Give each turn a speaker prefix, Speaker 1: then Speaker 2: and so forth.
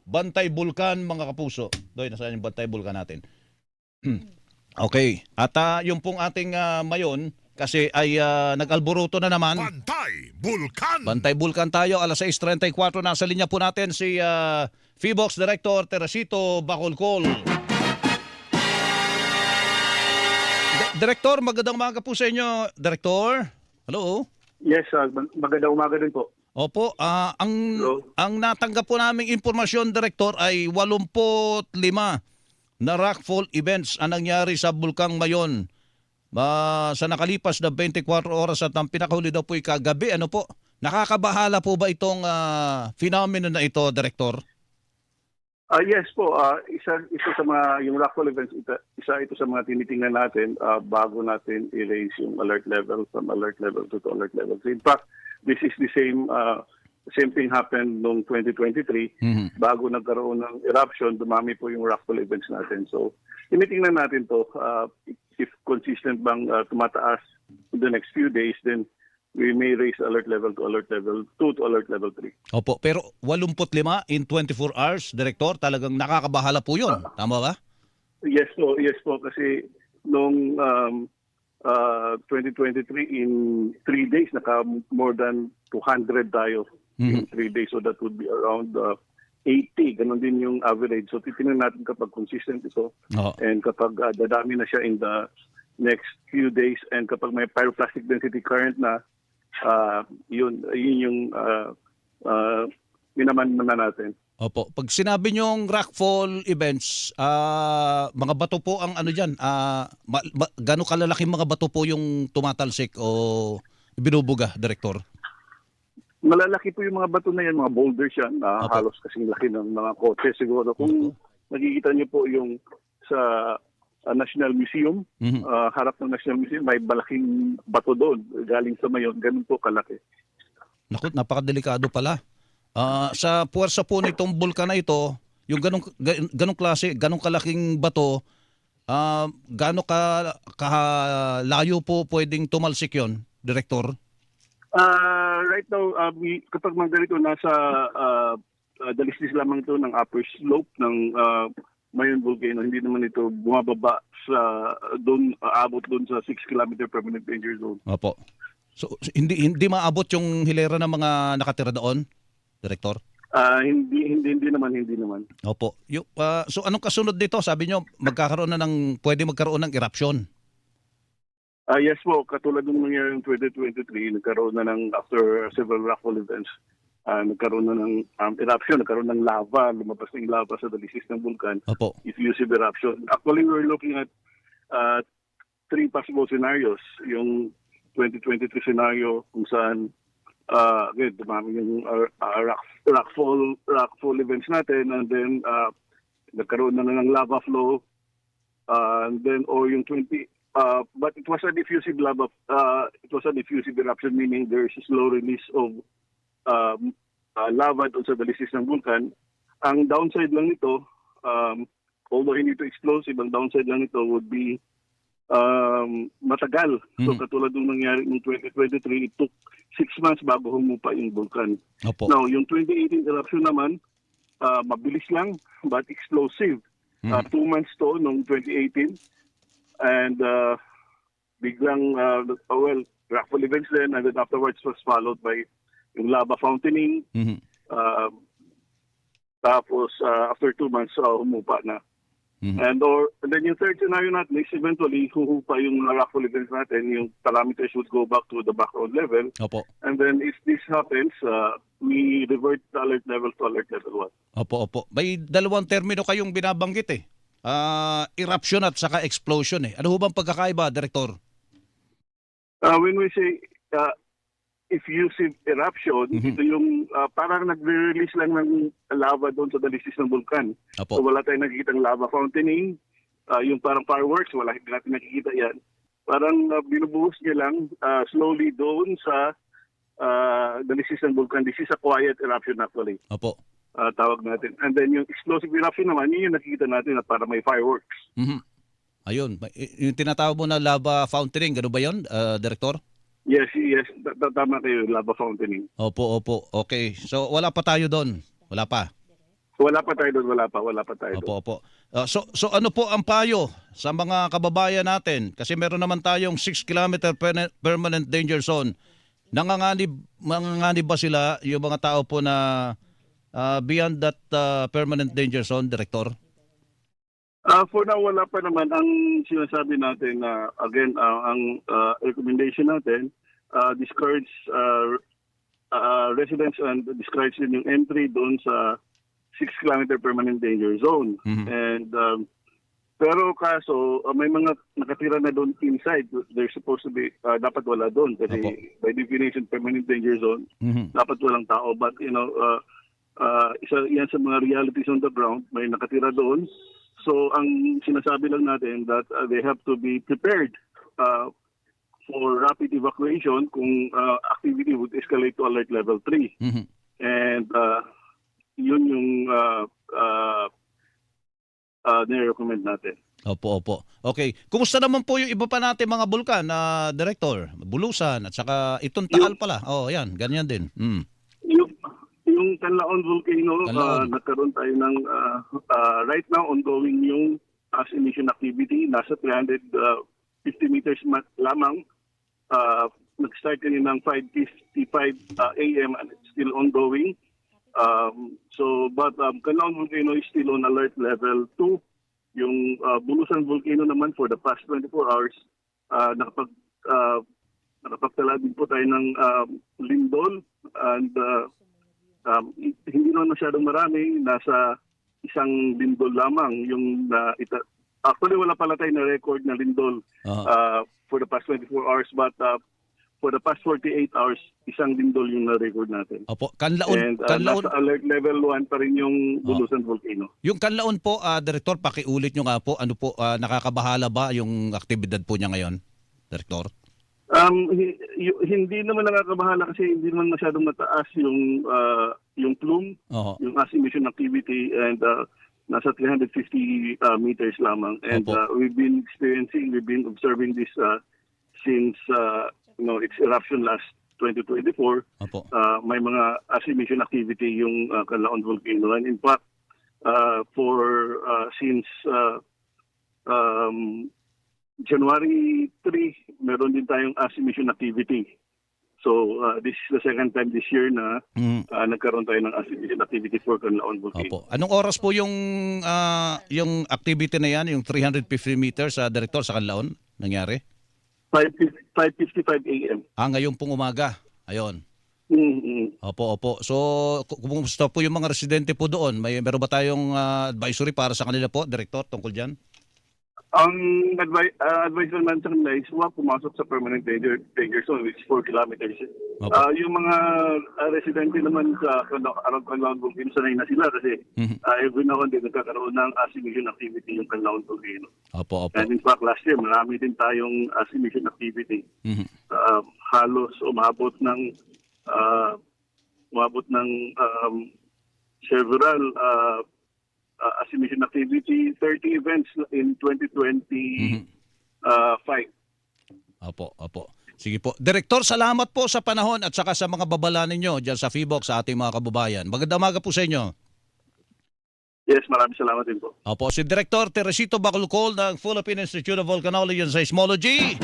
Speaker 1: Bantay Bulkan, mga kapuso. Doy, nasaan yung Bantay Bulkan natin? Okay. At yung pong ating mayon, kasi ay nag-alboruto na naman.
Speaker 2: Bantay Bulkan!
Speaker 1: Bantay Bulkan tayo, alas 6:34. Nasa linya po natin si Feebox Director Teresito Bacolcol. Director, magandang umaga po sa inyo. Director? Hello?
Speaker 3: Yes, magandang umaga din po.
Speaker 1: Opo,
Speaker 3: Hello?
Speaker 1: ang natanggap po naming impormasyon, Director, ay 85 na rockfall events ang nangyari sa Bulkang Mayon sa nakalipas na 24 oras at ang pinakahuli daw po ay kagabi. Ano po? Nakakabahala po ba itong phenomenon na ito, Director?
Speaker 3: Yes po, isa sa mga, yung rockfall events, isa ito sa mga tinitingnan natin bago natin i-raise yung alert level from alert level 2 to alert level 3. In fact, this is the same thing happened noong 2023. Bago nagkaroon ng eruption, dumami po yung rockfall events natin. So, tinitingnan natin to, if consistent bang tumataas in the next few days, then we may raise alert level to alert level 2 to alert level 3.
Speaker 1: Opo, pero 85 in 24 hours, Director, talagang nakakabahala po yun. Tama ba?
Speaker 3: Yes po, kasi noong 2023 in 3 days, naka more than 200 tayo in 3 days. So that would be around 80. Ganon din yung average. So titingnan natin kapag consistent ito and kapag dadami na siya in the next few days and kapag may pyroclastic density current na, yun yung minaman na natin.
Speaker 1: Opo. Pag sinabi niyong rockfall events, mga bato po ang ano dyan, gano'ng kalalaking mga bato po yung tumatalsik o binubuga, Director?
Speaker 3: Malalaki po yung mga bato na yan, mga boulders yan, halos kasing laki ng mga kotse siguro. Kung nakikita niyo po yung sa National Museum, harap ng National Museum, may malaking bato doon, galing sa Mayon, ganun po kalaki.
Speaker 1: Naku, napakadelikado pala. Sa puwersa po nitong bulkan na ito, yung ganong klase, ganong kalaking bato, gano'ng kalayo po pwedeng tumalsik yon, Director?
Speaker 3: Right now, kapag mga ganito, nasa dalisdis lamang ito ng upper slope ng Mayon Volcano. Hindi naman ito bumababa sa doon, aabot doon sa 6 km permanent danger zone.
Speaker 1: Opo. So hindi maabot yung hilera ng mga nakatira doon, Director?
Speaker 3: Hindi naman.
Speaker 1: Opo. So anong kasunod dito? Sabi nyo, pwede magkaroon ng eruption.
Speaker 3: Yes po, katulad ng nangyari ng 2023, nagkaroon na ng, after several rockfall events, nagkaroon na ng eruption, nagkaroon ng lava, lumabas ng lava sa dalisdis ng bulkan.
Speaker 1: Opo.
Speaker 3: Effusive eruption. Actually, we're looking at 3 possible scenarios. Yung 2023 scenario kung saan again, dumami yung rockfall events natin, and then nagkaroon na ng lava flow, and then or yung but it was a diffusive eruption, meaning there is a slow release of lava doon sa dalisdis ng bulkan. Ang downside lang nito, although hindi ito explosive, ang downside lang nito would be matagal. So katulad ng nangyari ng 2023, it took 6 months bago humupa yung bulkan.
Speaker 1: Opo.
Speaker 3: Now, yung 2018 eruption naman, mabilis lang but explosive. 2 months to noong 2018, and biglang rockfall events then, and then afterwards was followed by yung lava fountaining. Tapos after 2 months humupa na. And then yung third scenario natin is eventually huhupa yung rockfall events natin, yung parameters would go back to the background level.
Speaker 1: Opo.
Speaker 3: And then if this happens, we revert the alert level to alert level 1.
Speaker 1: Opo. May dalawang termino kayong binabanggit eh. Eruption at saka explosion eh. Ano ho bang pagkakaiba, Director?
Speaker 3: When we say effusive eruption, ito yung parang nagre-release lang ng lava doon sa dalisdis ng bulkan.
Speaker 1: Opo.
Speaker 3: So wala tayong nakikitang lava fountaining, yung parang fireworks, wala natin nakikita yan. Parang binubuhos niya lang slowly doon sa dalisdis ng bulkan. This is a quiet eruption actually.
Speaker 1: Opo.
Speaker 3: Tawag natin. And then yung explosive eruption naman, yun yung nakikita natin na para may fireworks.
Speaker 1: Ayun. Yung tinatawag mo na lava fountaining, gano'n ba yun, Director?
Speaker 3: Yes. Tama kayo, lava fountaining.
Speaker 1: Opo. Okay. So wala pa tayo doon. Wala pa.
Speaker 3: Wala pa tayo doon, wala pa tayo doon.
Speaker 1: Opo. So ano po ang payo sa mga kababayan natin? Kasi meron naman tayong 6 kilometer permanent danger zone. Nanganganib ba sila yung mga tao po na beyond that permanent danger zone, Director?
Speaker 3: For now, wala pa naman. Ang sinasabi natin, again, ang recommendation natin, discourage residents and discourage din yung entry doon sa 6 kilometer permanent danger zone.
Speaker 1: Mhm.
Speaker 3: And pero kaso, may mga nakatira na doon inside. They're supposed to be, dapat wala doon. Kasi
Speaker 1: Opo.
Speaker 3: by definition, permanent danger zone,
Speaker 1: Mhm.
Speaker 3: dapat walang tao. But, isa yan sa mga realities on the ground. May nakatira doon. So, ang sinasabi lang natin that they have to be prepared for rapid evacuation kung activity would escalate to alert level 3.
Speaker 1: Mhm.
Speaker 3: And yun yung nire-recommend natin.
Speaker 1: Opo. Okay. Kumusta naman po yung iba pa natin mga bulkan na Director? Bulusan at saka itong Taal pala. Oh, yan. Ganyan din.
Speaker 3: Yung Canlaon Volcano,
Speaker 1: Canlaon.
Speaker 3: nagkaroon tayo ng right now ongoing yung ash emission activity. Nasa 350 meters lamang. Nag-start kanina ng 5:55 a.m. and it's still ongoing. But Canlaon Volcano is still on alert level 2. Yung Bulusan Volcano naman for the past 24 hours, nakapagtala din po tayo ng lindol and hindi naman masyadong marami. Nasa isang lindol lamang yung actually wala pala tayo na record na lindol for the past 24 hours but for the past 48 hours isang lindol yung na-record natin.
Speaker 1: Opo. Kanlaon.
Speaker 3: And nasa alert level 1 pa rin yung Bulusan Volcano.
Speaker 1: Yung Kanlaon po, Director, pakiulit nyo nga po, ano po, nakakabahala ba yung aktibidad po niya ngayon, Director?
Speaker 3: Hindi naman nakakabahala kasi hindi naman masyadong mataas yung plume,
Speaker 1: Oo.
Speaker 3: yung ash emission activity and nasa 350 meters lamang. And
Speaker 1: Opo.
Speaker 3: we've been observing this since its eruption last 2024.
Speaker 1: Opo.
Speaker 3: May mga ash emission activity yung Canlaon Volcano. And in fact, since January 3, meron din tayong ash emission activity. So this is the second time this year na nagkaroon tayo ng ash emission activity for Canlaon Volcano.
Speaker 1: Opo. Anong oras po yung activity na yan, yung 350 meters, Director, sa Kanlaon nangyari?
Speaker 3: 5:55 a.m.
Speaker 1: Ngayon pong umaga. Ayun.
Speaker 3: Mm-hmm.
Speaker 1: Opo. So, kumusta po yung mga residente po doon? Meron ba tayong advisory para sa kanila po, Director, tungkol dyan?
Speaker 3: Ang advice naman sa kanila is huwag pumasok sa permanent danger zone which is 4 kilometers.
Speaker 1: Opo.
Speaker 3: Yung mga residente naman sa around Canlaon Volcano, sanay na sila kasi every now and then nagkakaroon ng ash emission activity yung Canlaon Volcano.
Speaker 1: Opo.
Speaker 3: And in fact, last year marami din tayong ash emission activity.
Speaker 1: Mhm.
Speaker 3: Halos umabot ng several ash emission activity, 30 events in 2025.
Speaker 1: Opo. Sige po. Director, salamat po sa panahon at saka sa mga babala ninyo dyan sa FIBOC sa ating mga kababayan. Magandang umaga po sa inyo.
Speaker 3: Yes, maraming salamat din po.
Speaker 1: Opo, si Director Teresito Bacolcol ng Philippine Institute of Volcanology and Seismology.